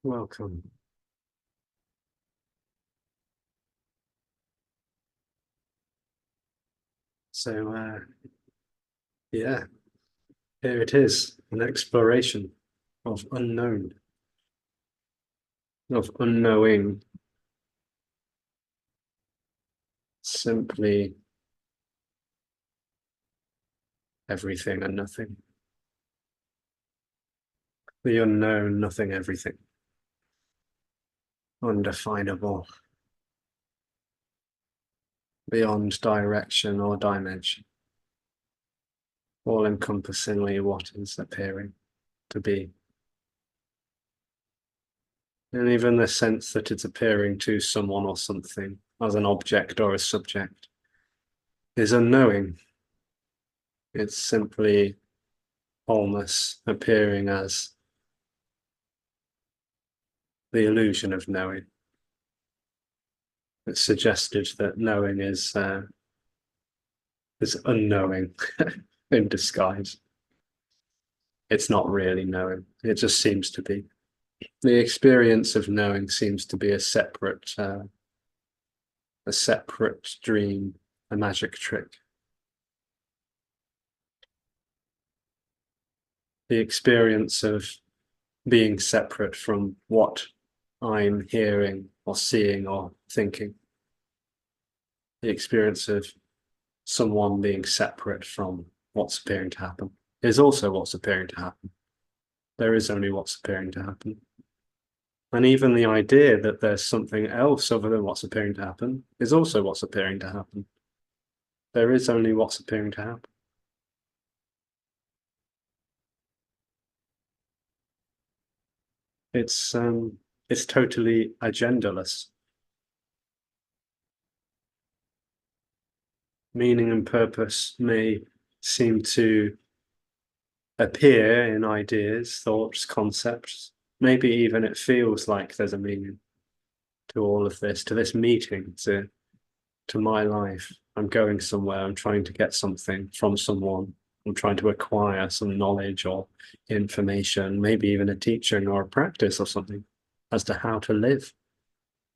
Welcome. So, yeah, here it is, an exploration of unknown, of unknowing, simply everything and nothing. The unknown, nothing, everything. Undefinable, beyond direction or dimension, all-encompassingly what is appearing to be. And even the sense that it's appearing to someone or something as an object or a subject is unknowing. It's simply wholeness appearing as the illusion of knowing. It's suggested that knowing is unknowing in disguise. It's not really knowing. It just seems to be. The experience of knowing seems to be a separate dream, a magic trick. The experience of being separate from what I'm hearing or seeing or thinking. The experience of someone being separate from what's appearing to happen is also what's appearing to happen. There is only what's appearing to happen. And even the idea that there's something else other than what's appearing to happen is also what's appearing to happen. There is only what's appearing to happen. It's totally agendaless. Meaning and purpose may seem to appear in ideas, thoughts, concepts. Maybe even it feels like there's a meaning to all of this, to this meeting, to my life. I'm going somewhere, I'm trying to get something from someone, I'm trying to acquire some knowledge or information, maybe even a teaching or a practice or something as to how to live.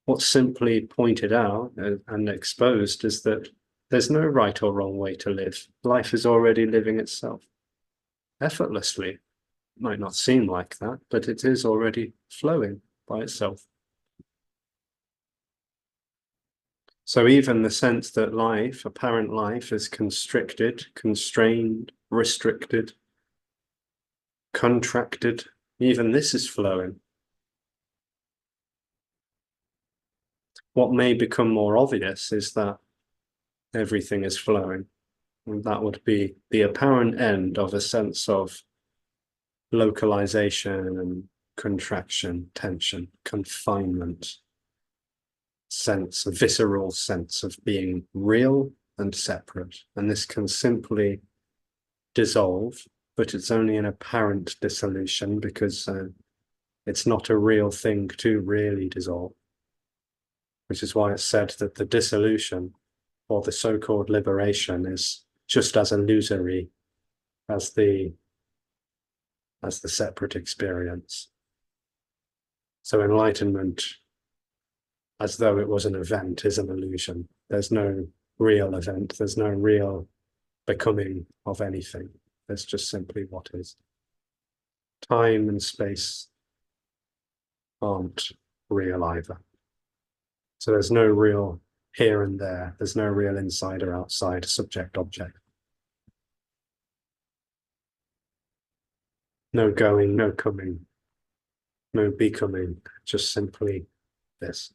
What's simply pointed out and exposed is that there's no right or wrong way to live. Life is already living itself effortlessly. It might not seem like that, but it is already flowing by itself. So even the sense that life, apparent life, is constricted, constrained, restricted, contracted, even this is flowing. What may become more obvious is that everything is flowing. And that would be the apparent end of a sense of localization and contraction, tension, confinement, sense, a visceral sense of being real and separate. And this can simply dissolve, but it's only an apparent dissolution because it's not a real thing to really dissolve, which is why it's said that the dissolution or the so-called liberation is just as illusory as the separate experience. So enlightenment, as though it was an event, is an illusion. There's no real event. There's no real becoming of anything. There's just simply what is. Time and space aren't real either. So there's no real here and there. There's no real inside or outside, subject, object. No going, no coming, no becoming, just simply this.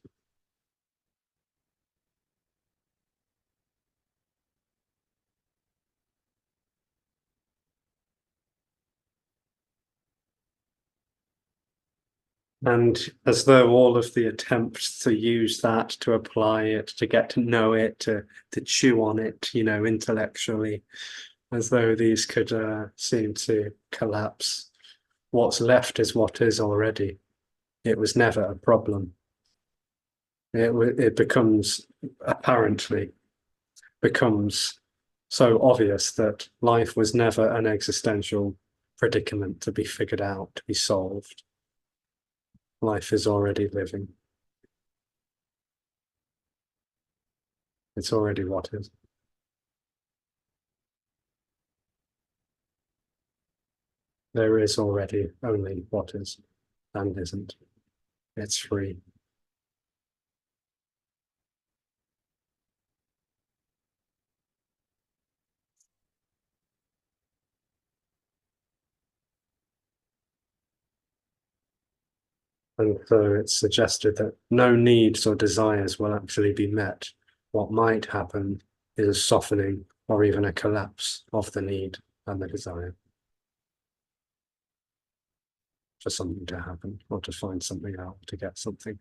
And as though all of the attempts to use that, to apply it, to get to know it, to chew on it, intellectually, as though these could seem to collapse. What's left is what is already. It was never a problem. It becomes apparently becomes so obvious that life was never an existential predicament to be figured out, to be solved. Life is already living. It's already what is. There is already only what is and isn't. It's free. And so it's suggested that no needs or desires will actually be met. What might happen is a softening or even a collapse of the need and the desire for something to happen or to find something out, to get something.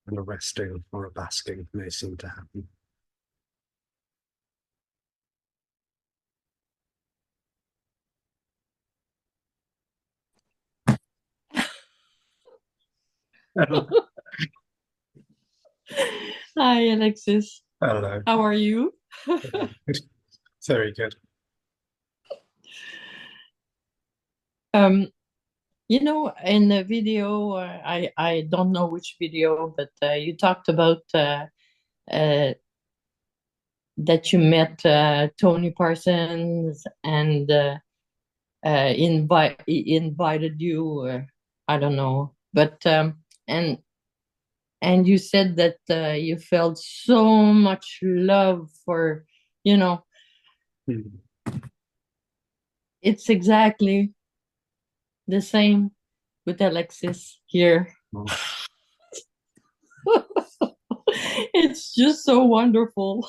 And a resting or a basking may seem to happen. Hi, Alexis. Hello. How are you? Very good. Um, in the video, I don't know which video, but you talked about uh, that you met Tony Parsons and invited you. I don't know, but and you said that you felt so much love for, you know, Hmm. it's exactly the same with Alexis here. Well, It's just so wonderful.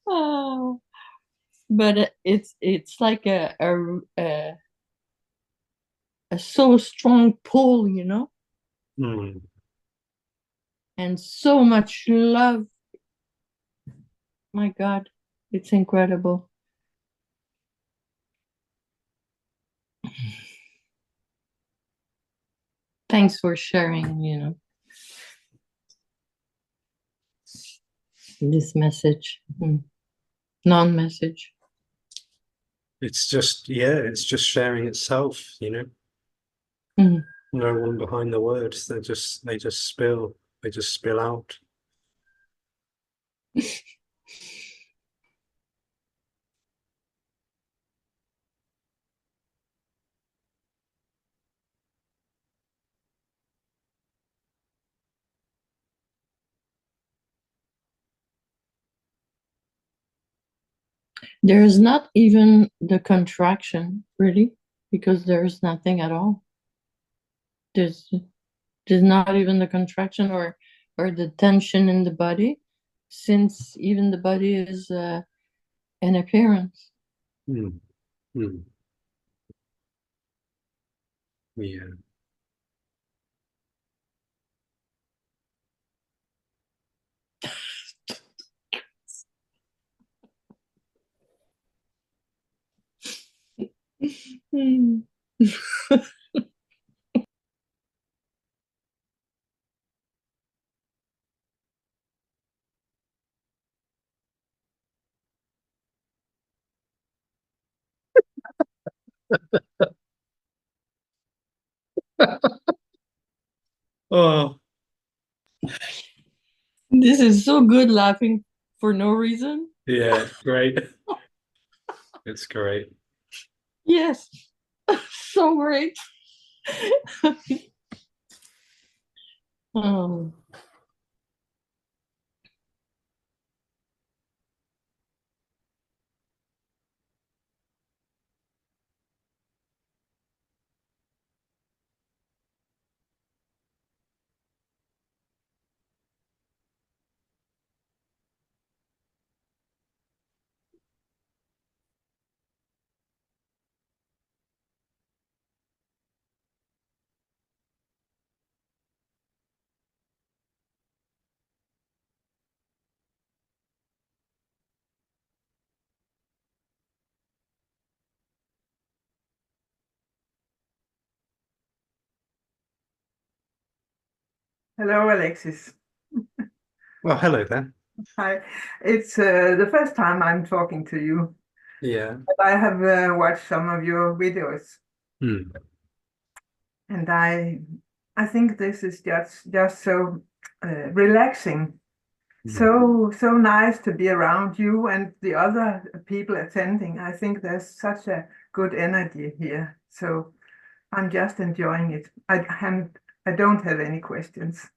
Oh, but it's like a so strong pull, hmm. and so much love. My God, it's incredible. Thanks for sharing, this message, non-message. It's just, yeah, it's just sharing itself, you know. Mm. No one behind the words. They just spill out. There is not even the contraction, really, because there is nothing at all. There's there's not even the contraction or the tension in the body, since even the body is an appearance. Hmm. Hmm. Yeah. Hmm. Oh, This is so good, laughing for no reason. yeah, it's great. It's great. Yes, so great. um, Hello, Alexis. Well, hello there. Hi. It's the first time I'm talking to you, Yeah. but I have watched some of your videos, Hmm. and I think this is just so relaxing, Hmm. so nice to be around you and the other people attending. I think there's such a good energy here, so I'm just enjoying it. I don't have any questions,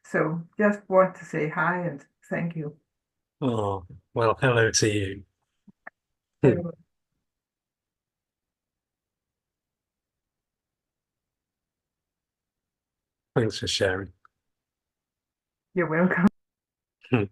so just want to say hi and thank you. Oh, well, hello to you. Hmm. So Thanks for sharing. you're welcome. Hmm.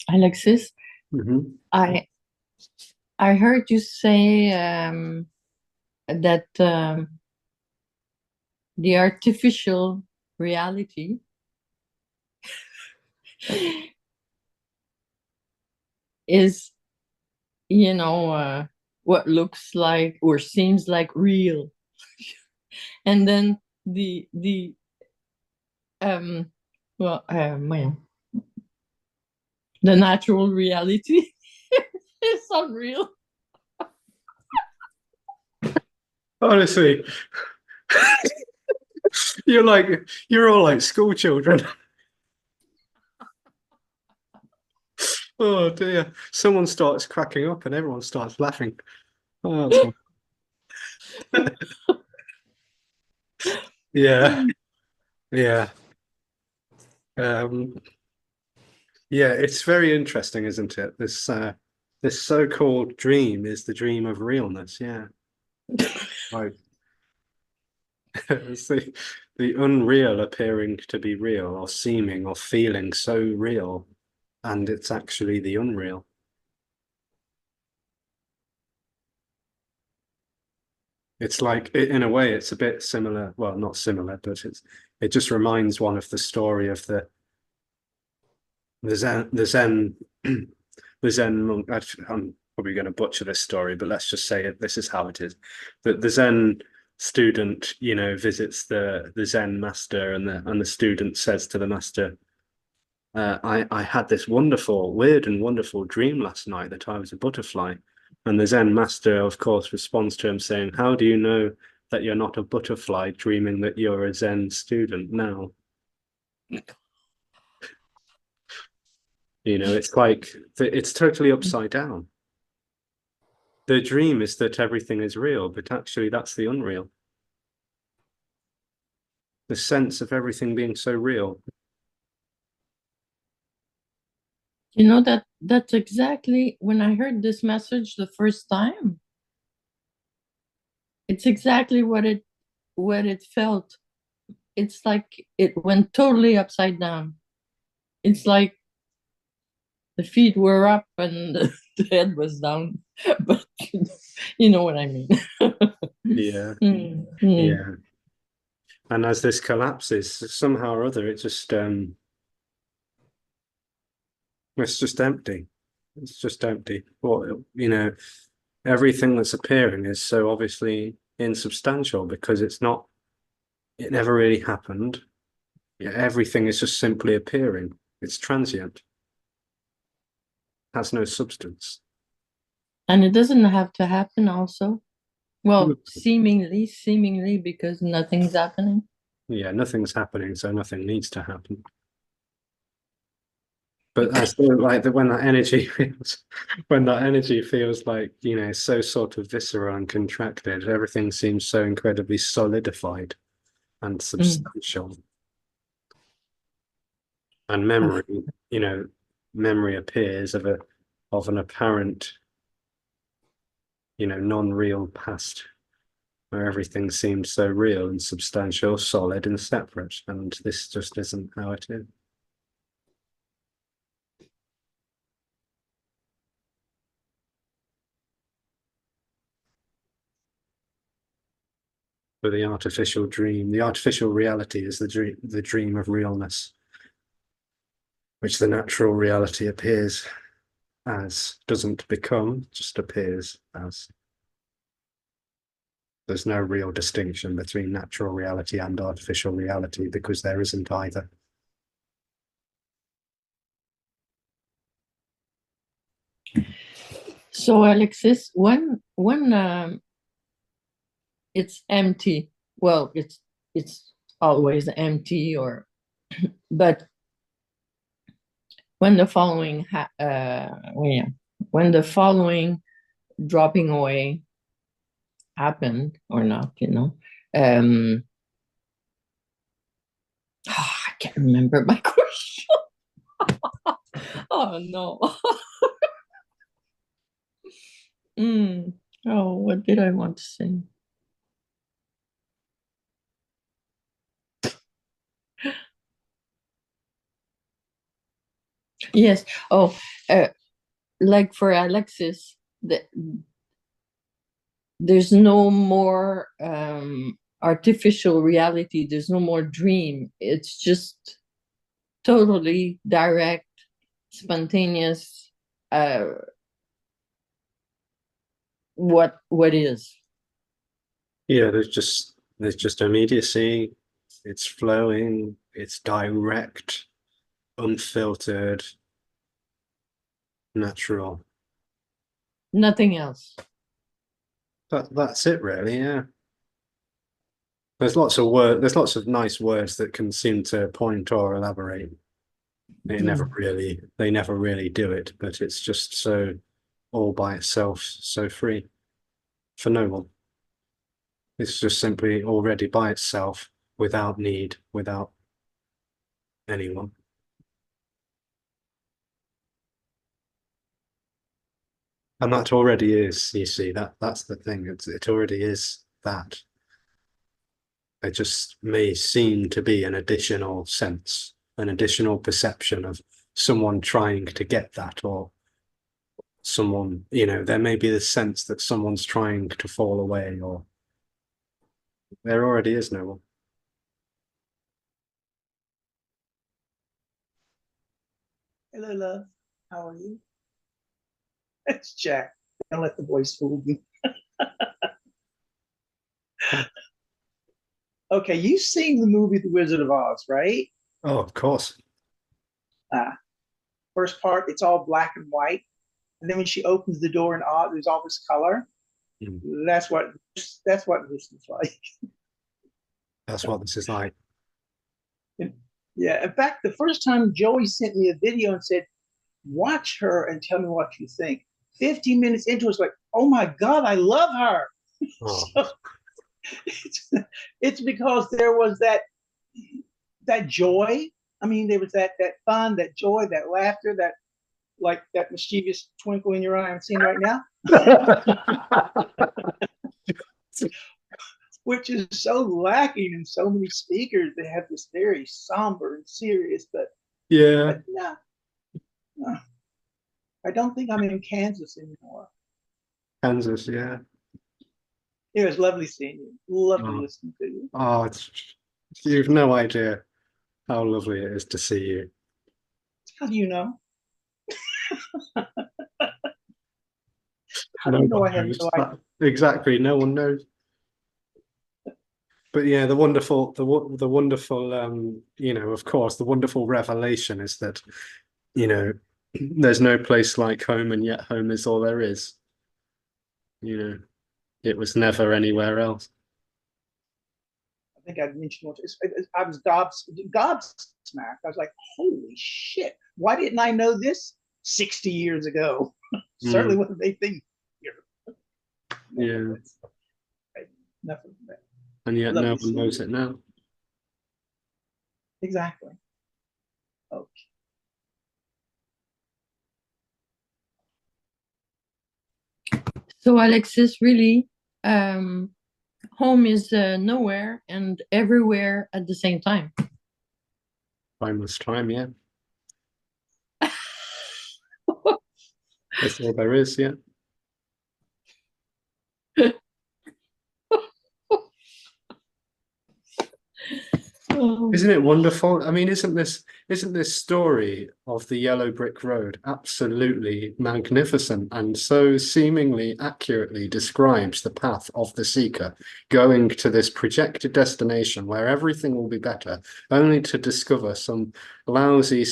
Alexis, Mhm. I I heard you say that the artificial reality is, what looks like or seems like real, and then the well, the natural reality is unreal. Honestly, you're all like school children. Oh dear. Someone starts cracking up and everyone starts laughing. Oh, that's fun. Yeah, yeah. Um, yeah, it's very interesting, isn't it? This so-called dream is the dream of realness. Yeah. Like it's the unreal appearing to be real or seeming or feeling so real, and it's actually the unreal. It's like, in a way, it's a bit similar. Well, not similar, but it just reminds one of the story of the Zen the Zen monk. I'm probably going to butcher this story, but let's just say it. This is how it is. That the Zen student, visits the Zen master, and the student says to the master, I had this weird and wonderful dream last night that I was a butterfly. And the Zen master, of course, responds to him saying, how do you know that you're not a butterfly dreaming that you're a Zen student now? It's like it's totally upside down. The dream is that everything is real, but actually that's the unreal. The sense of everything being so real. That's exactly when I heard this message the first time. It's exactly what it felt. It's like it went totally upside down. It's like the feet were up and the head was down. But you know what I mean. Yeah, Mm, mm. yeah. And as this collapses, somehow or other, it's just empty. It's just empty. Well, everything that's appearing is so obviously insubstantial because it never really happened. Yeah, everything is just simply appearing. It's transient, has no substance. And it doesn't have to happen also. Hmm. Well, seemingly, because nothing's happening. Yeah, nothing's happening, so nothing needs to happen. But I still like that when that energy feels like, so sort of visceral and contracted, everything seems so incredibly solidified and Mm. substantial. And Of- you know, memory appears of an apparent non-real past where everything seemed so real and substantial, solid and separate, and this just isn't how it is. But the artificial reality is the dream of realness, which the natural reality appears as, doesn't become, just appears as. There's no real distinction between natural reality and artificial reality because there isn't either. So Alexis, when it's empty, well, it's always empty, or but when the following when the following dropping away happened or not, I can't remember my question. Oh no. Oh, what did I want to say? Yes. Oh, like for Alexis, there's no more artificial reality. There's no more dream. It's just totally direct, spontaneous. What is? Yeah, there's just immediacy. It's flowing. It's direct, unfiltered, natural. Nothing else. That's it, really. Yeah. There's lots of nice words that can seem to point or elaborate. They never really do it, but it's just so all by itself, so free for no one. It's just simply already by itself, without need, without anyone. And that already is, you see, that's the thing. It already is that. It just may seem to be an additional sense, an additional perception of someone trying to get that, or someone, there may be the sense that someone's trying to fall away, or there already is no one. Hello, love. How are you? It's Jack. Don't let the voice fool you. Okay, you've seen the movie The Wizard of Oz, right? Oh, of course. First part, it's all black and white. And then when she opens the door in Oz, there's all this color. Mm. That's what this is like. That's what this is like. Yeah. In fact, the first time Joey sent me a video and said, watch her and tell me what you think. 15 minutes into it's like, oh my God, I love her. Oh. So, it's because there was that joy. I mean, there was that fun, that joy, that laughter, that mischievous twinkle in your eye I'm seeing right now, which is so lacking in so many speakers. They have this very somber and serious, but no, I don't think I'm in Kansas anymore. Kansas, yeah. It was lovely seeing you. Lovely listening to you. Oh, you've no idea how lovely it is to see you. How do you know? How No do you know one I have knows. no idea? Exactly, no one knows. But yeah, the wonderful, of course, the wonderful revelation is that, there's no place like home, and yet home is all there is. It was never anywhere else. I think I mentioned once. I was gobsmacked. I was like, holy shit. Why didn't I know this 60 years ago? Certainly wasn't anything here. Yeah. Nothing. And yet no one knows it now. Exactly. Okay. So Alexis, really, home is nowhere and everywhere at the same time. Timeless time, yeah. That's all there is, yeah. Oh. Isn't it wonderful? I mean, isn't this story of the yellow brick road absolutely magnificent and so seemingly accurately describes the path of the seeker going to this projected destination where everything will be better, only to discover some lousy,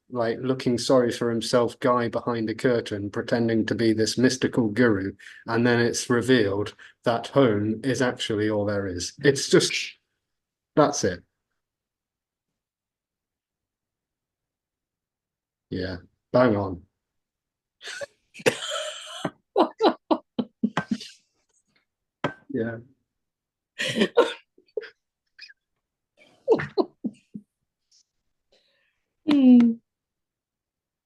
like looking sorry for himself guy behind a curtain pretending to be this mystical guru, and then it's revealed that home is actually all there is. It's just, that's it. Yeah, bang on. Yeah. Mm.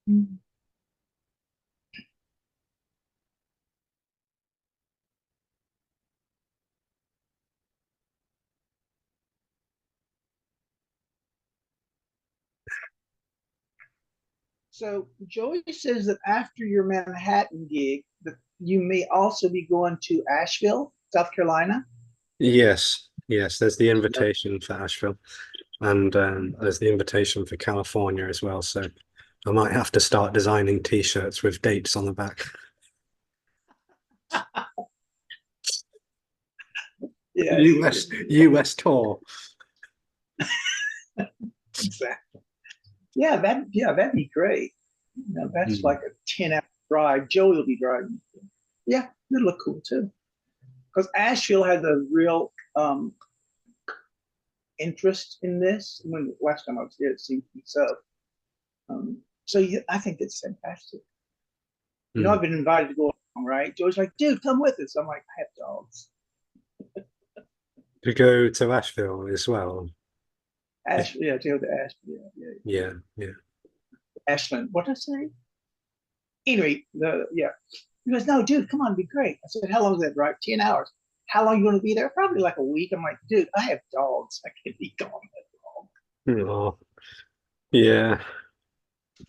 Mm. So Joey says that after your Manhattan gig, that you may also be going to Asheville, South Carolina. Yes, yes, there's the invitation for Asheville, and there's the invitation for California as well. So I might have to start designing t-shirts with dates on the back. Yeah, US tour. exactly. That'd be great. That's Mm. like a 10-hour drive. Joey will be driving. Yeah, it'll look cool too. Because Asheville has a real interest in this. When last time I was there, it seemed to be so. So yeah, I think it's fantastic. You know, I've been invited to go along, right? Joey's like, dude, come with us. I'm like, I have dogs. To go to Asheville as well. Asheville, yeah, to go to Asheville, Yeah. Ashland. What did I say? Anyway, he goes, no, dude, come on, it'd be great. I said, how long is that drive? 10 hours. How long are you going to be there? Probably like a week. I'm like, dude, I have dogs. I can't be gone that long. Oh, yeah.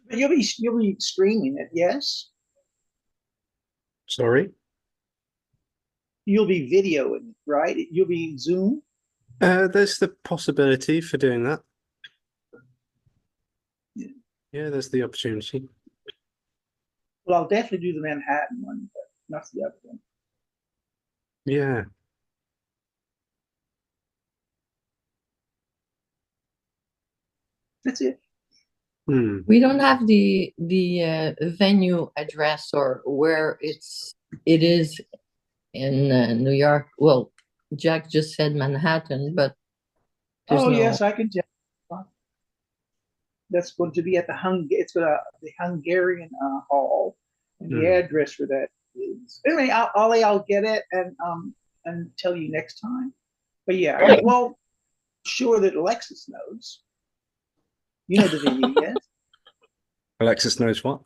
But you'll be streaming it, yes? Sorry. You'll be videoing it, right? You'll be Zoom. There's the possibility for doing that. Yeah. Yeah, there's the opportunity. Well, I'll definitely do the Manhattan one, but not the other one. Yeah. That's it. We don't have the venue address or where it is in New York. Well, Jack just said Manhattan, but there's Oh no. yes, I can tell. That's going to be at the Hungarian Hall, and the address for that is. Anyway, I'll get it and tell you next time. But yeah, well, sure that Alexis knows. You know the venue, yes? Alexis knows what?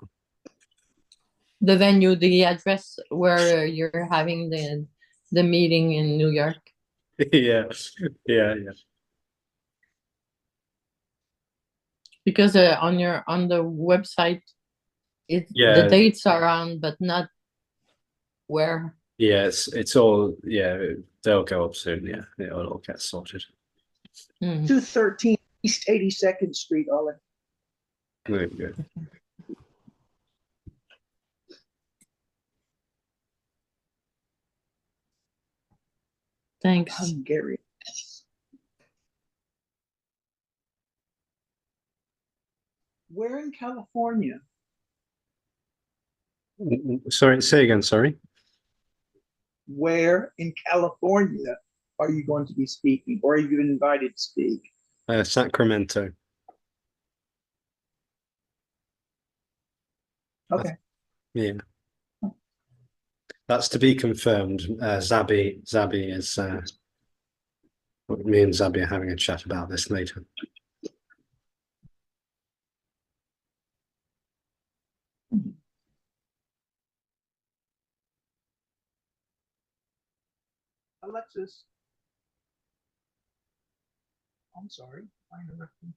The venue, the address where you're having the meeting in New York. Yeah. Because on the website, the dates are on, but not where. Yeah, it's all, they'll go up soon. Yeah, it'll all get sorted. 213 East 82nd Street, Ollie. Very good. Thanks. Hungarian. Where in California? Sorry, say again, sorry. Where in California are you going to be speaking, or have you been invited to speak? Sacramento. Okay. Yeah. That's to be confirmed. Zabby is me and Zabby are having a chat about this later. Alexis. I'm sorry. I interrupted.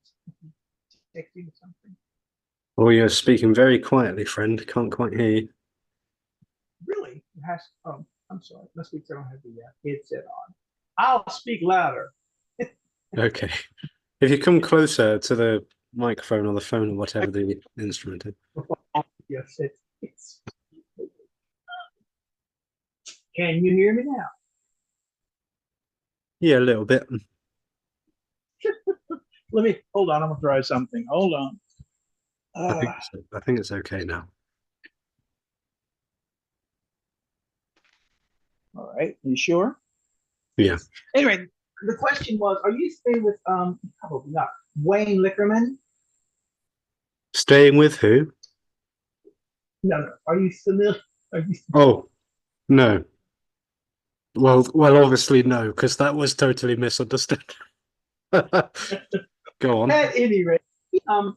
Texting something. Oh, you're speaking very quietly, friend. Can't quite hear you. Really? It has. Oh, I'm sorry. Must be because I don't have the headset on. I'll speak louder. Okay. If you come closer to the microphone or the phone or whatever the instrument is. Yes, it's. Can you hear me now? Yeah, a little bit. Let me hold on. I'm gonna try something. Hold on. I think it's okay now. All right. You sure? Yeah. Anyway, the question was: are you staying with probably not Wayne Lickerman? Staying with who? No. Are you familiar? Are you Oh, no. Well, obviously no, because that was totally misunderstood. Go on. At any rate, um,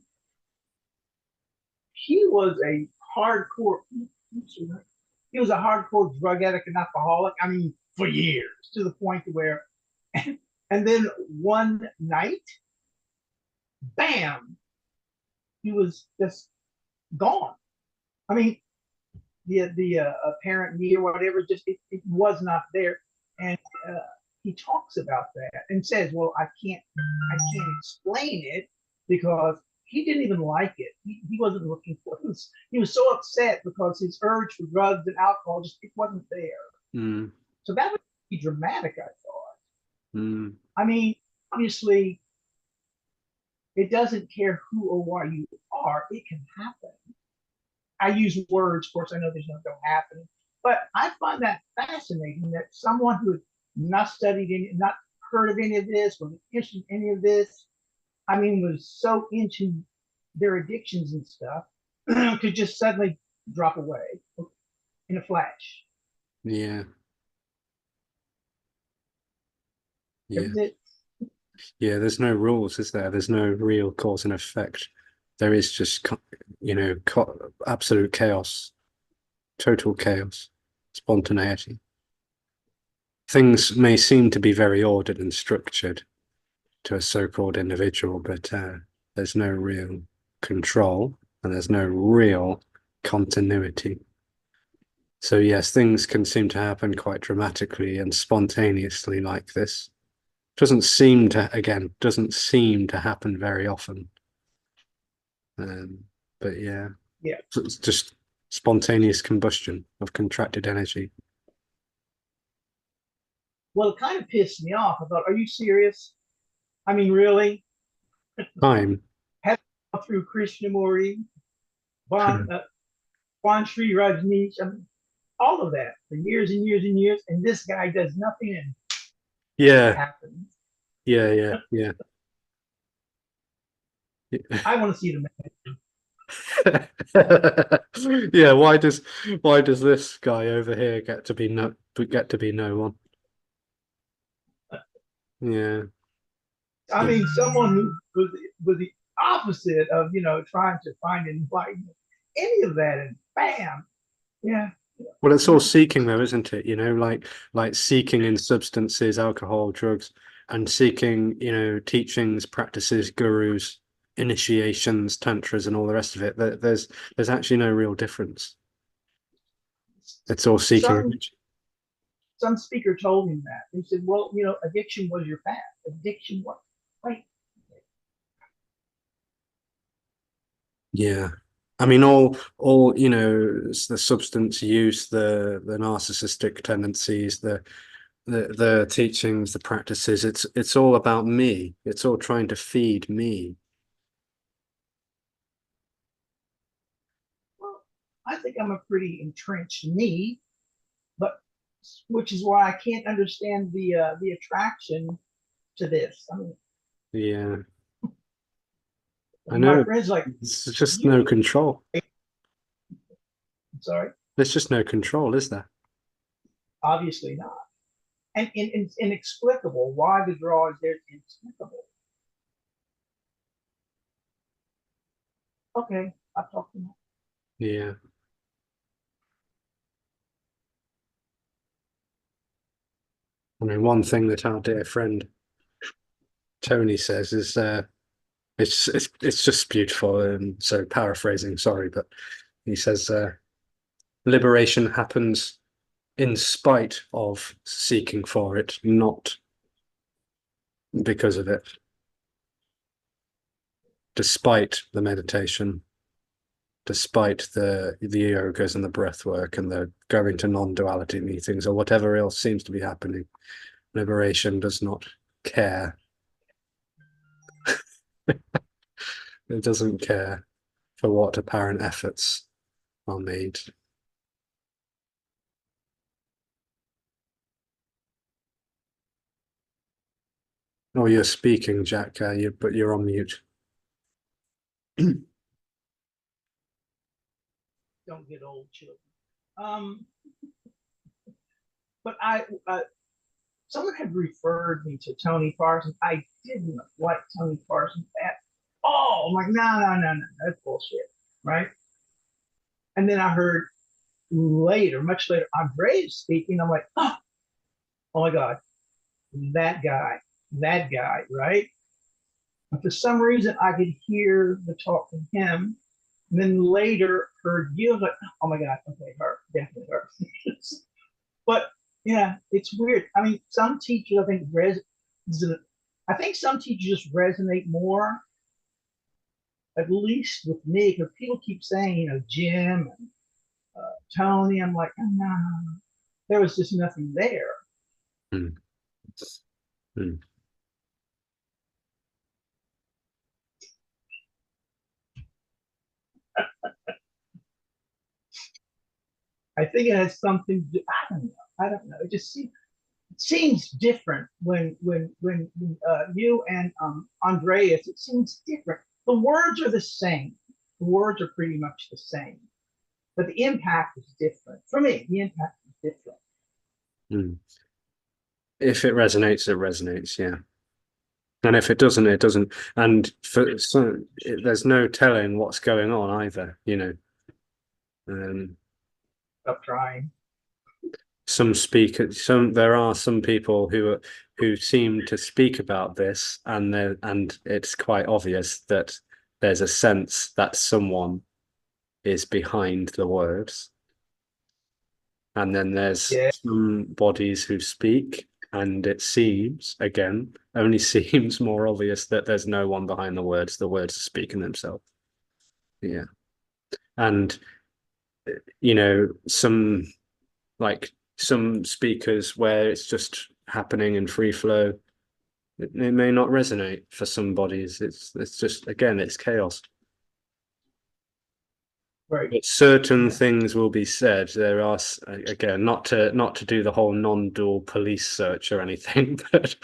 he was a hardcore. He was a hardcore drug addict and alcoholic. I mean, for years, to the point where, and then one night, bam, he was just gone. I mean, the apparent need or whatever, just it was not there, and he talks about that and says, "Well, I can't explain it because he didn't even like it. He wasn't looking for it. He was so upset because his urge for drugs and alcohol just it wasn't there. Mm, So that would be dramatic, I thought. mm, I mean, obviously, it doesn't care who or what you are; it can happen. I use words, of course, I know there's no don't happen, but I find that fascinating that someone who had not studied any, not heard of any of this, wasn't interested in any of this, I mean, was so into their addictions and stuff, could just suddenly drop away in a flash. yeah. Yeah. Isn't it? Yeah, there's no rules, is there? There's no real cause and effect. There is just, absolute chaos, total chaos, spontaneity. Things may seem to be very ordered and structured to a so-called individual, but there's no real control and there's no real continuity. So yes, things can seem to happen quite dramatically and spontaneously like this. Doesn't seem to happen very often. But yeah, Yeah. it's just spontaneous combustion of contracted energy. Well, it kind of pissed me off. I thought, are you serious? I mean, really? Time. Have gone through Krishnamurti, Juan Sri Rajneesh, I mean, all of that for years and years and years, and this guy does nothing and it Yeah, happens. yeah. I want to see the man. Yeah, why does this guy over here get to be no one? Yeah. I mean, someone who was the opposite of trying to find enlightenment, any of that, and bam, yeah. Well, it's all seeking though, isn't it? Like seeking in substances, alcohol, drugs, and seeking, teachings, practices, gurus, initiations, tantras, and all the rest of it. There's actually no real difference. It's all seeking Some energy. some speaker told him that. He said, "Well, addiction was your path. Addiction was wait." Yeah. I mean, all, the substance use, the narcissistic tendencies, the teachings, the practices, it's all about me. It's all trying to feed me. Well, I think I'm a pretty entrenched need, but which is why I can't understand the attraction to this. I mean, Yeah. I my know. friends like, It's just no control. sorry, There's just no control, is there? obviously not. And it's inexplicable. Why the draw is there? It's inexplicable. Okay, I'll talk to you. Yeah. I mean, one thing that our dear friend Tony says is it's just beautiful. And so paraphrasing, sorry, but he says liberation happens in spite of seeking for it, not because of it. Despite the meditation, despite the yogas and the breath work and the going to non-duality meetings or whatever else seems to be happening, liberation does not care. It doesn't care for what apparent efforts are made. Oh, you're speaking, Jack, but you're on mute. Don't get old, children. But someone had referred me to Tony Parsons. I didn't like Tony Parsons at all. I'm like, no, that's bullshit, right? And then I heard later, much later, Andreas speaking. I'm like, oh my God, that guy, right? And for some reason, I could hear the talk from him. And then later heard you. I was like, oh my God, okay, her, definitely her. But yeah, it's weird. I mean, some teachers, I think some teachers just resonate more, at least with me, because people keep saying, Jim and Tony. I'm like, oh, no, there was just nothing there. Hmm. Hmm. I think it has something. I don't know. It just seems different when you and Andreas. It seems different. The words are the same. The words are pretty much the same, but the impact is different. For me, the impact is different. Hmm. If it resonates, it resonates, yeah. And if it doesn't, it doesn't. And there's no telling what's going on either, Stop trying. There are some people who seem to speak about this, and it's quite obvious that there's a sense that someone is behind the words. And then there's some bodies who speak, and it seems, again, only seems more obvious that there's no one behind the words. The words are speaking themselves. Yeah. And, some speakers where it's just happening in free flow, it may not resonate for some bodies. It's just, again, it's chaos. Right. But certain things will be said. There are, again, not to do the whole non-dual police search or anything, but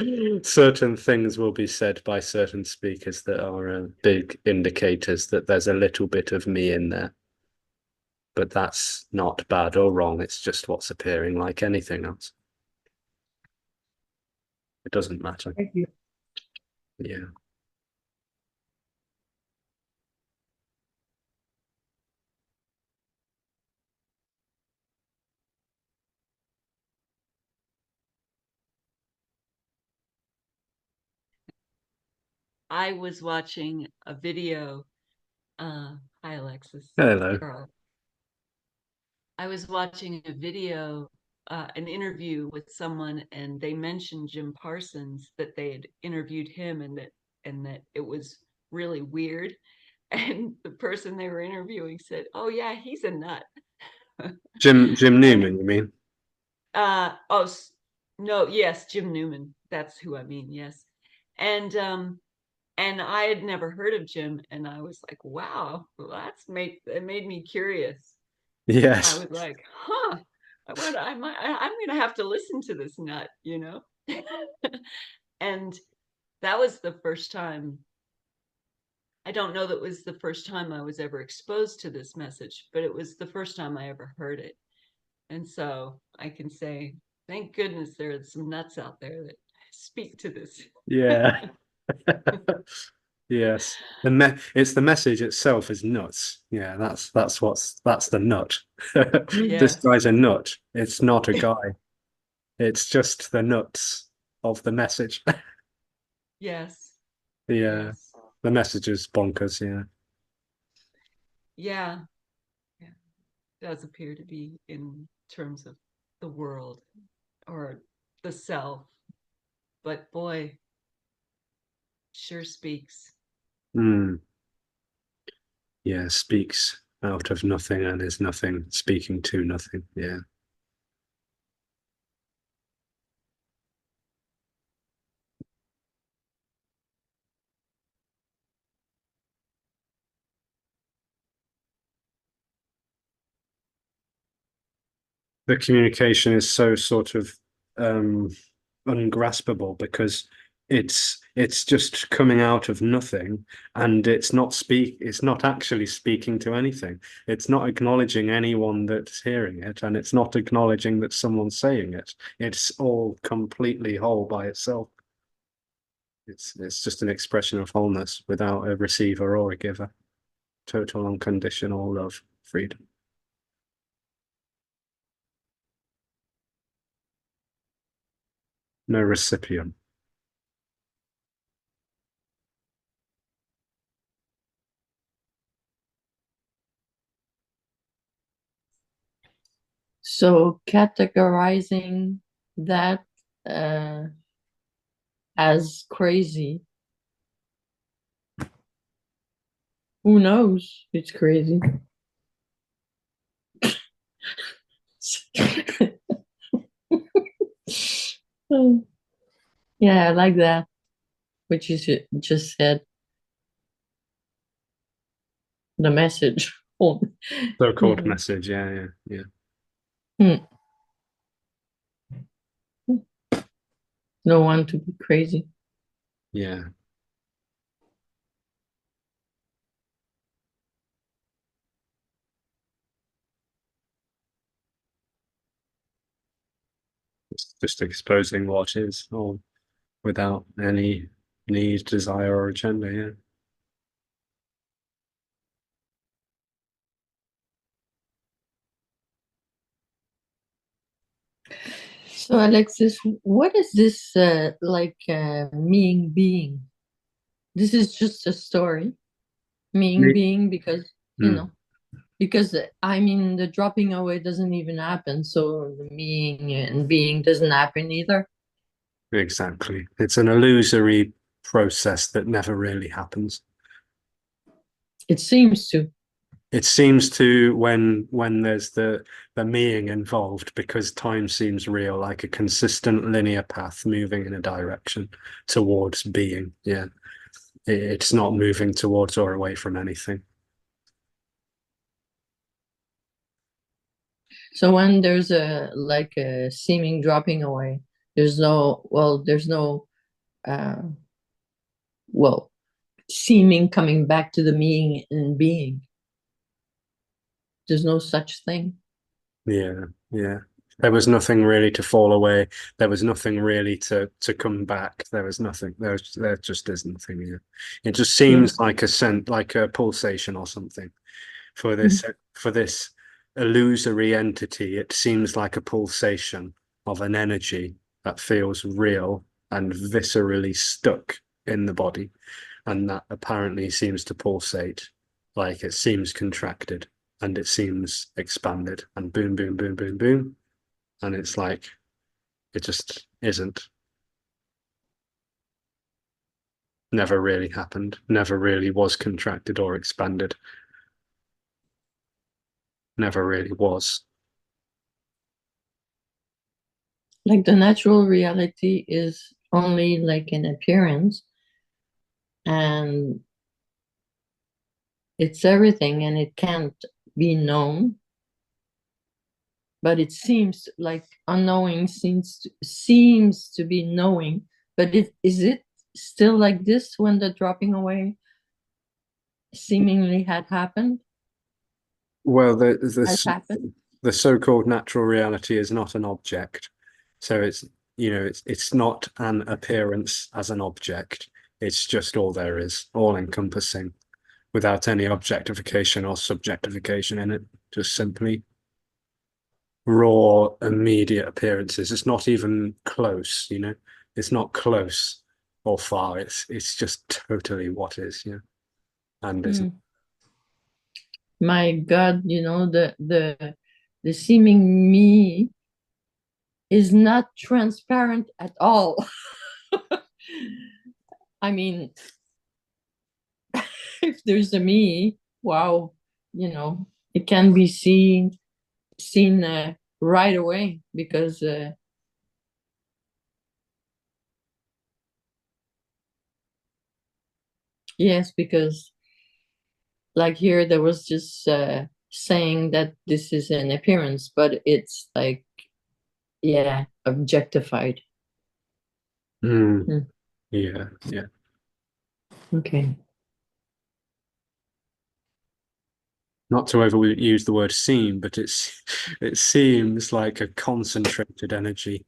certain things will be said by certain speakers that are big indicators that there's a little bit of me in there. But that's not bad or wrong. It's just what's appearing, like anything else. It doesn't matter. Thank you. Yeah. I was watching a video. Hi, Alexis. Hello. Girl. I was watching a video, an interview with someone, and they mentioned Jim Parsons, that they had interviewed him, and that it was really weird. And the person they were interviewing said, "Oh yeah, he's a nut." Jim Newman, you mean? Oh no, yes, Jim Newman. That's who I mean. Yes, and I had never heard of Jim, and I was like, wow, well, it made me curious. Yes. I was like, huh, I'm gonna have to listen to this nut, and that was the first time. I don't know that it was the first time I was ever exposed to this message, but it was the first time I ever heard it. And so I can say, thank goodness there are some nuts out there that speak to this. Yeah. Yes. It's the message itself is nuts. Yeah, that's the nut. This Yes. guy's a nut. It's not a guy. It's just the nuts of the message. Yes. Yeah, Yes. the message is bonkers. Yeah. Yeah. Yeah. Does appear to be in terms of the world or the self. But boy, sure speaks. Mm. Yeah, speaks out of nothing and is nothing, speaking to nothing. Yeah. The communication is so sort of ungraspable because it's just coming out of nothing, and it's not actually speaking to anything. It's not acknowledging anyone that's hearing it, and it's not acknowledging that someone's saying it. It's all completely whole by itself. It's just an expression of wholeness without a receiver or a giver. Total unconditional love, freedom. No recipient. So categorizing that uh, as crazy, who knows? It's crazy. Yeah, I like that. What you just said, the message. Oh, So-called yeah. message. Yeah, yeah, yeah. No one to be crazy. Yeah. It's just exposing what is, all without any need, desire, or agenda. Yeah. So, Alexis, what is this being? This is just a story, being, because, Mm, because I mean, the dropping away doesn't even happen. So, the meaning and being doesn't happen either. exactly. It's an illusory process that never really happens. It seems to. It seems to when there's the meing involved, because time seems real, like a consistent linear path moving in a direction towards being. Yeah. It's not moving towards or away from anything. So, when there's a seeming dropping away, there's no, uh, well, seeming coming back to the meaning and being. There's no such thing. Yeah, yeah. There was nothing really to fall away. There was nothing really to come back. There was nothing. There just is nothing. Yeah. It just seems like like a pulsation or something. For this illusory entity, it seems like a pulsation of an energy that feels real and viscerally stuck in the body, and that apparently seems to pulsate, like it seems contracted and it seems expanded, and boom, boom, boom, boom, boom, and it's like it just isn't. Never really happened. Never really was contracted or expanded. Never really was. Like the natural reality is only like an appearance, and it's everything, and it can't be known, but it seems like unknowing seems to be knowing. But is it still like this when the dropping away seemingly had happened, Well, has happened? the so-called natural reality is not an object. So it's not an appearance as an object. It's just all there is, all encompassing, without any objectification or subjectification in it, just simply raw, immediate appearances. It's not even close, you know. It's not close or far. It's just totally what is, you know. And it's My God, you know, the seeming me is not transparent at all. I mean, if there's a me, wow, you know, it can be seen right away, because yes, because like here there was just saying that this is an appearance, but it's like, yeah, objectified. yeah, yeah. Okay. Not to overuse the word seem, but it seems like a concentrated energy.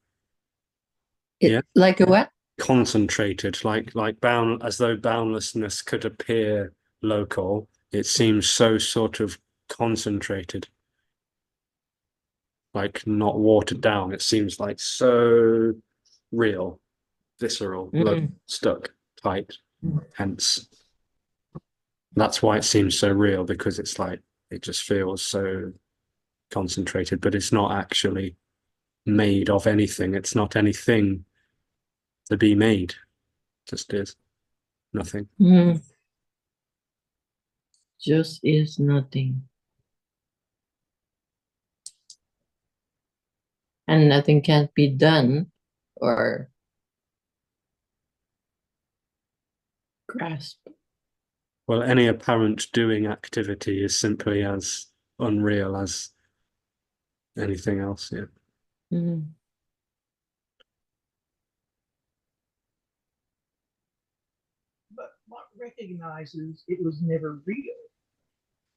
Yeah. Like a what? Concentrated, like bound, as though boundlessness could appear local. It seems so sort of concentrated, like not watered down. It seems like so real, visceral, stuck, tight, tense. That's why it seems so real, because it's like it just feels so concentrated, but it's not actually made of anything. It's not anything to be made. It just is nothing. Just is nothing. And nothing can't be done or grasped. Well, any apparent doing activity is simply as unreal as anything else. Yeah. But what recognizes it was never real?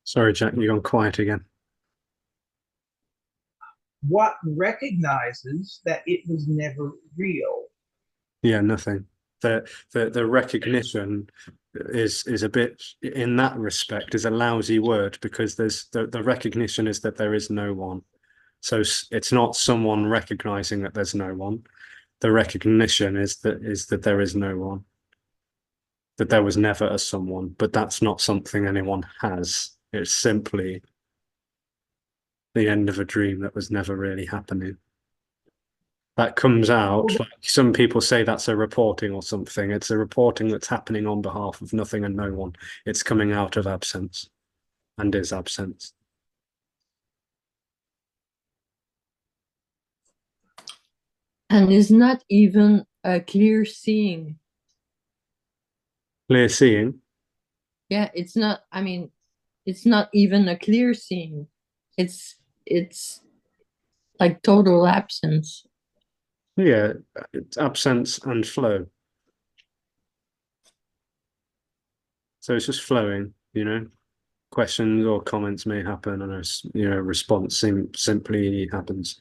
Sorry, Jack, you've gone quiet again. What recognizes that it was never real? Yeah, nothing. The recognition is a bit, in that respect, is a lousy word, because there's the recognition is that there is no one. So it's not someone recognizing that there's no one. The recognition is that there is no one. That there was never a someone, but that's not something anyone has. It's simply the end of a dream that was never really happening. That comes out, like some people say that's a reporting or something. It's a reporting that's happening on behalf of nothing and no one. It's coming out of absence and is absence. And is not even a clear seeing. Clear seeing. Yeah, it's not, I mean, it's not even a clear seeing. It's like total absence. Yeah, it's absence and flow. So it's just flowing, you know. Questions or comments may happen, and a response simply happens.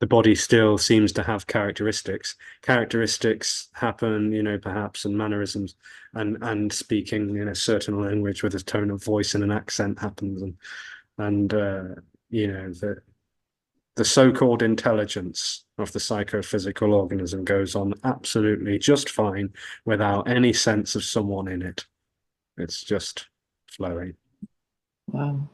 The body still seems to have characteristics. Characteristics happen, perhaps, and mannerisms, and speaking in a certain language with a tone of voice and an accent happens, and the so-called intelligence of the psychophysical organism goes on absolutely just fine without any sense of someone in it. It's just flowing. Wow.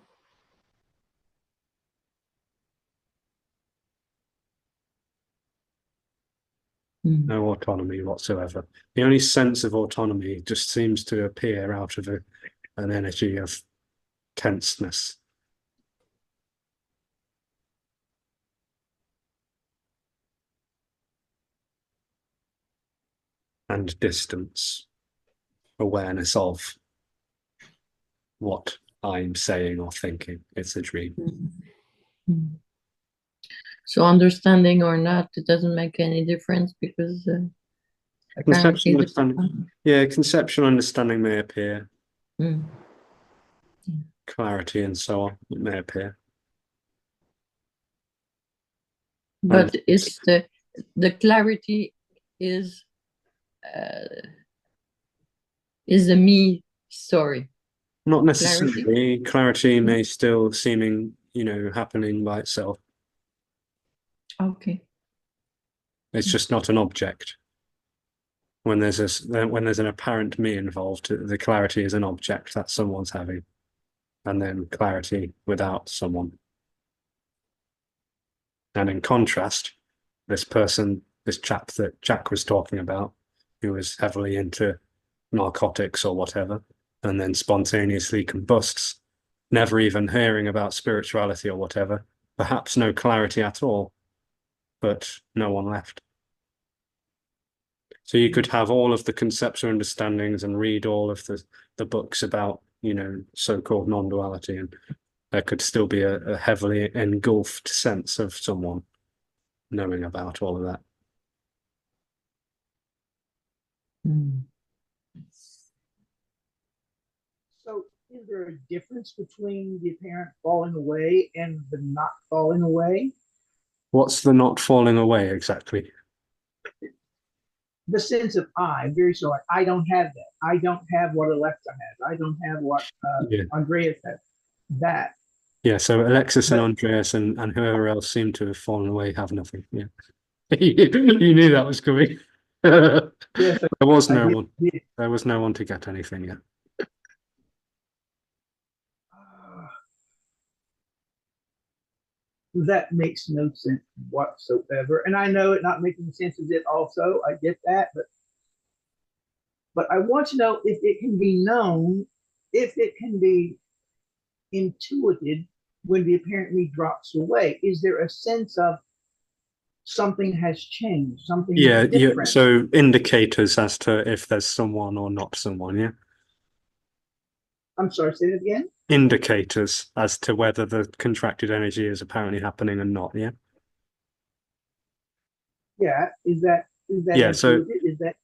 No autonomy whatsoever. The only sense of autonomy just seems to appear out of an energy of tenseness. And distance, awareness of what I'm saying or thinking. It's a dream. So understanding or not, it doesn't make any difference, because apparently conceptual understanding may appear. Clarity and so on, it may appear. But it's the clarity is a me story. Not Clarity? necessarily. Clarity may still seeming, happening by itself. Okay. It's just not an object. When there's an apparent me involved, the clarity is an object that someone's having, and then clarity without someone. And in contrast, this chap that Jack was talking about, who was heavily into narcotics or whatever, and then spontaneously combusts, never even hearing about spirituality or whatever, perhaps no clarity at all, but no one left. So you could have all of the conceptual understandings and read all of the books about, so-called non-duality, and there could still be a heavily engulfed sense of someone knowing about all of that. Mm. So is there a difference between the apparent falling away and the not falling away? What's the not falling away exactly? The sense of I, very so like, I don't have that. I don't have what Alexa has. I don't have what Yeah. Andreas has. That. Yeah, so Alexis and But- Andreas and whoever else seem to have fallen away have nothing. Yeah. You knew that was coming. There Yes, was I no did- one. did. There was no one to get anything yet. That makes no sense whatsoever. And I know it not making sense is it also. I get that, but I want to know if it can be known, if it can be intuited when the apparent me drops away. Is there a sense of something has changed, something Yeah, different? so indicators as to if there's someone or not someone, yeah? I'm sorry, say it again. Indicators as to whether the contracted energy is apparently happening or not, yeah? Yeah, is that Yeah, so intuitive? Is that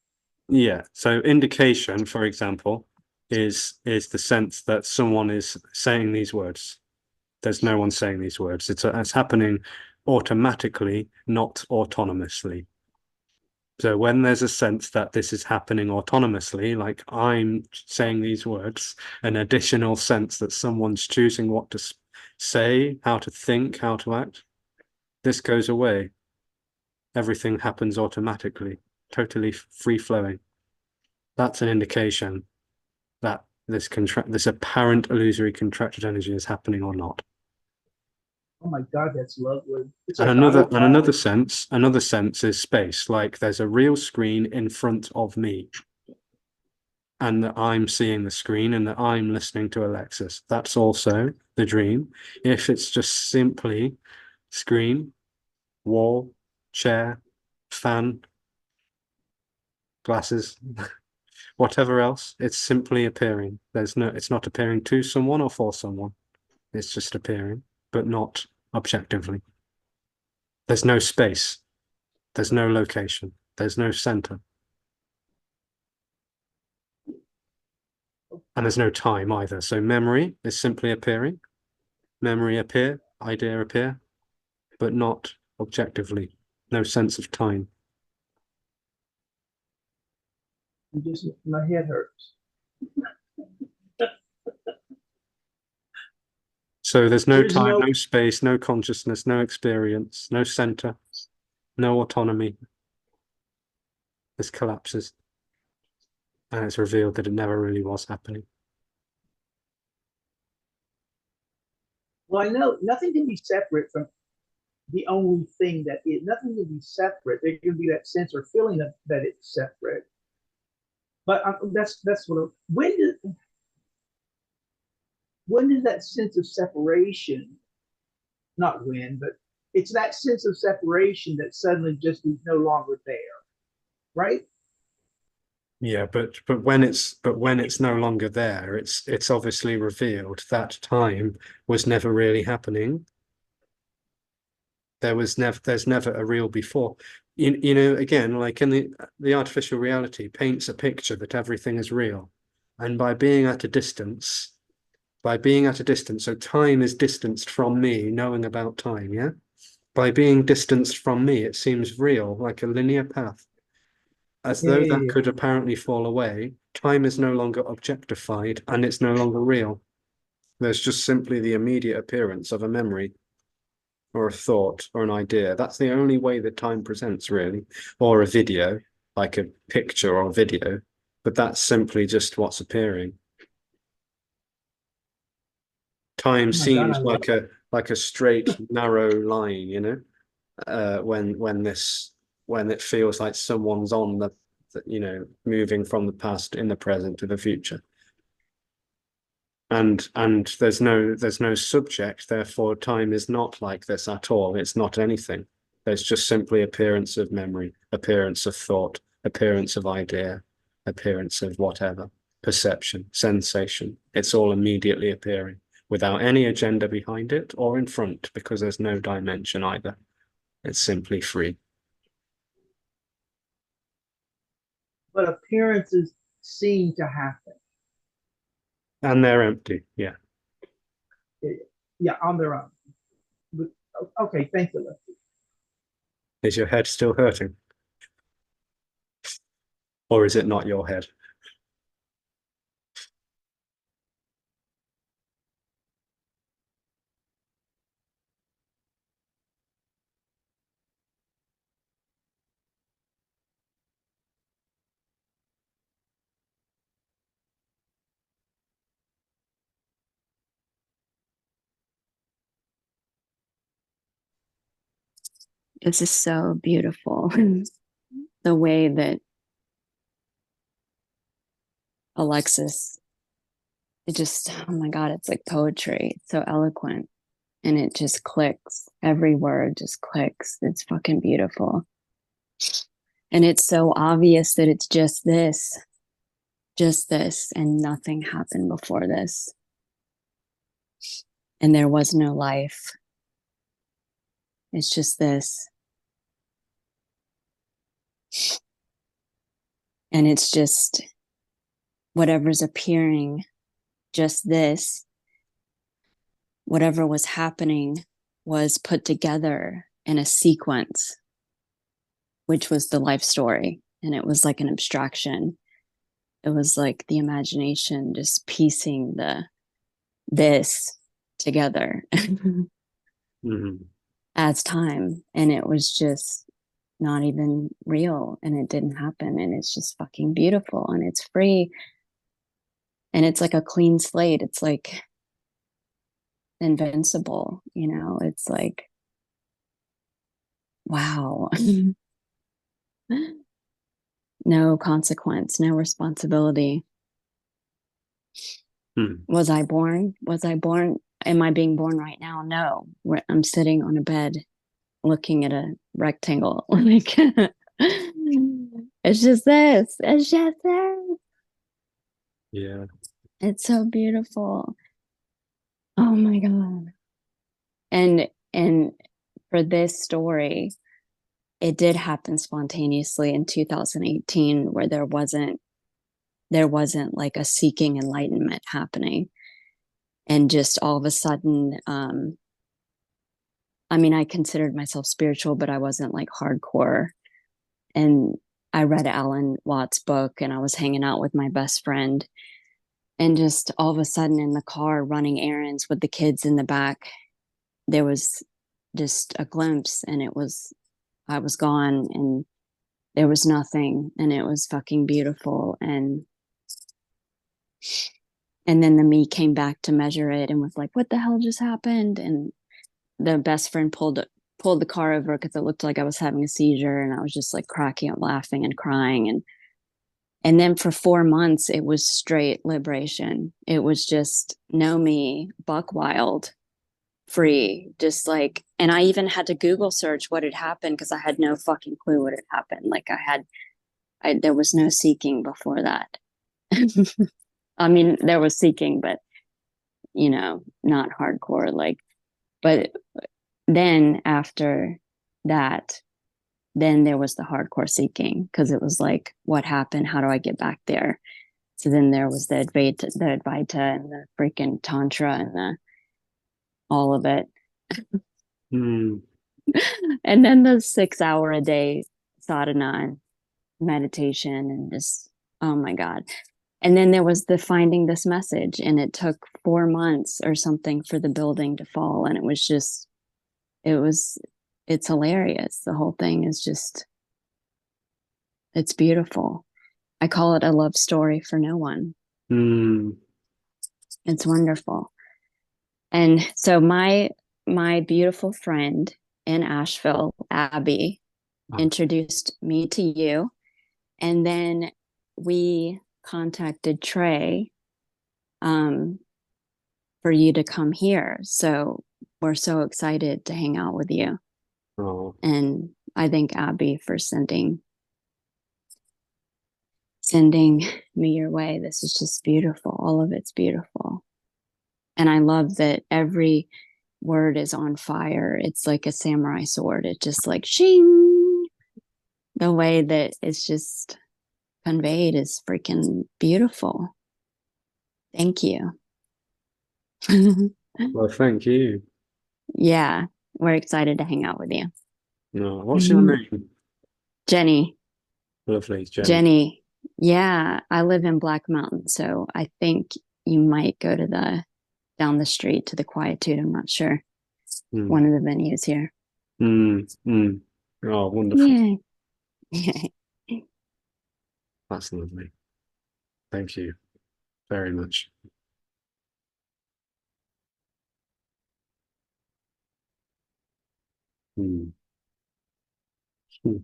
yeah, so indication, for example, is the sense that someone is saying these words. There's no one saying these words. It's happening automatically, not autonomously. So when there's a sense that this is happening autonomously, like I'm saying these words, an additional sense that someone's choosing what to say, how to think, how to act, this goes away. Everything happens automatically, totally free flowing. That's an indication that this apparent illusory contracted energy is happening or not. oh my god, that's lovely. It's And like another sense is space. Like there's a real screen in front of me, and that I'm seeing the screen and that I'm listening to Alexis. That's also the dream. If it's just simply screen, wall, chair, fan, glasses, whatever else, it's simply appearing. It's not appearing to someone or for someone. It's just appearing, but not objectively. There's no space. There's no location. There's no center. And there's no time either. So memory is simply appearing. Memory appear, idea appear, but not objectively. No sense of time. just my head hurts. So there's no There's time, no no space, no consciousness, no experience, no center, no autonomy. This collapses. And it's revealed that it never really was happening. well, I know nothing can be separate from the only thing that is. Nothing can be separate. There can be that sense or feeling of that it's separate. But that's what. When does that sense of separation? Not when, but it's that sense of separation that suddenly just is no longer there, right? Yeah, but when it's no longer there, it's obviously revealed that time was never really happening. There's never a real before. Again, like in the artificial reality paints a picture that everything is real. And by being at a distance, so time is distanced from me, knowing about time, yeah? By being distanced from me, it seems real, like a linear path. As though that Yeah. could apparently fall away, time is no longer objectified and it's no longer real. There's just simply the immediate appearance of a memory or a thought or an idea. That's the only way that time presents, really, or a video, like a picture or video, but that's simply just what's appearing. Time Oh my God, seems I love like a straight, narrow line, you know, when it feels like someone's on the you know, moving from the past in the present to the future. And there's no subject, therefore time is not like this at all. It's not anything. There's just simply appearance of memory, appearance of thought, appearance of idea, appearance of whatever, perception, sensation. It's all immediately appearing without any agenda behind it or in front, because there's no dimension either. It's simply free. but appearances seem to happen. And they're empty, yeah. Yeah, on their own. But, okay, thank you, Alexis. Is your head still hurting? Or is it not your head? This is so beautiful. The way that Alexis, it just, oh my God, it's like poetry. It's so eloquent and it just clicks. Every word just clicks. It's fucking beautiful. And it's so obvious that it's just this, and nothing happened before this. And there was no life. It's just this. And it's just whatever's appearing, just this. Whatever was happening was put together in a sequence, which was the life story. And it was like an abstraction. It was like the imagination just piecing this together as time. And it was just not even real, and it didn't happen. And it's just fucking beautiful, and it's free. And it's like a clean slate. It's like invincible, you know. It's like, wow. No consequence, no responsibility. Was I born? Am I being born right now? No. I'm sitting on a bed looking at a rectangle. Like, it's just this. Yeah. It's so beautiful. Oh my God. And for this story, it did happen spontaneously in 2018, where there wasn't like a seeking enlightenment happening. And just all of a sudden, I mean, I considered myself spiritual, but I wasn't like hardcore. And I read Alan Watts' book, and I was hanging out with my best friend. And just all of a sudden in the car running errands with the kids in the back, there was just a glimpse, and I was gone, and there was nothing, and it was fucking beautiful. And then the me came back to measure it and was like, what the hell just happened? And the best friend pulled the car over because it looked like I was having a seizure, and I was just like cracking up laughing and crying. And then for 4 months, it was straight liberation. It was just know me, buck wild, free, just like, and I even had to Google search what had happened because I had no fucking clue what had happened. Like there was no seeking before that. I mean, there was seeking, but you know, not hardcore. Like, but then after that, then there was the hardcore seeking, because it was like, what happened? How do I get back there? So then there was the Advaita and the freaking Tantra and all of it. And then the 6 hour a day sadhana and meditation, and just, oh my God. And then there was the finding this message, and it took 4 months or something for the building to fall. And it was just, it's hilarious. The whole thing is just, it's beautiful. I call it a love story for no one. It's wonderful. And so my beautiful friend in Asheville, Abby, introduced me to you. And then we contacted Trey for you to come here. So we're so excited to hang out with you. Oh, And I thank Abby for sending me your way. This is just beautiful. All of it's beautiful. And I love that every word is on fire. It's like a samurai sword. It just like shing. The way that it's just conveyed is freaking beautiful. Thank you. well, thank you. Yeah, we're excited to hang out with you. No, what's your name? Jenny. Lovely, Jenny. Jenny. Yeah, I live in Black Mountain, so I think you might go to down the street to the Quietude. I'm not sure. One of the venues here. Oh, wonderful. Yay. That's lovely. Thank you very much. Hmm. Hmm.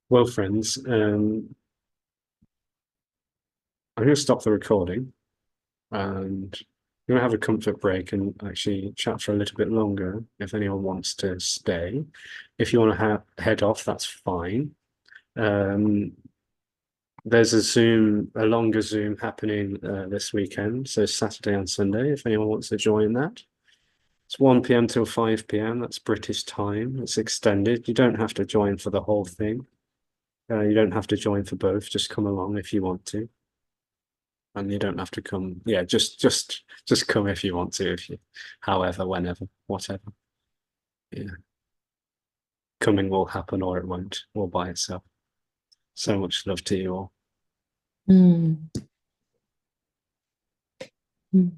Well, friends, I'm going to stop the recording and we're going to have a comfort break and actually chat for a little bit longer if anyone wants to stay. If you want to head off, that's fine. There's a longer Zoom happening this weekend, so Saturday and Sunday, if anyone wants to join that. It's 1 p.m. till 5 p.m. That's British time. It's extended. You don't have to join for the whole thing. You don't have to join for both. Just come along if you want to. And you don't have to come. Yeah, just come if you want to. However, whenever, whatever. Yeah, coming will happen or it won't, all by itself. So much love to you all. Mm. Mm.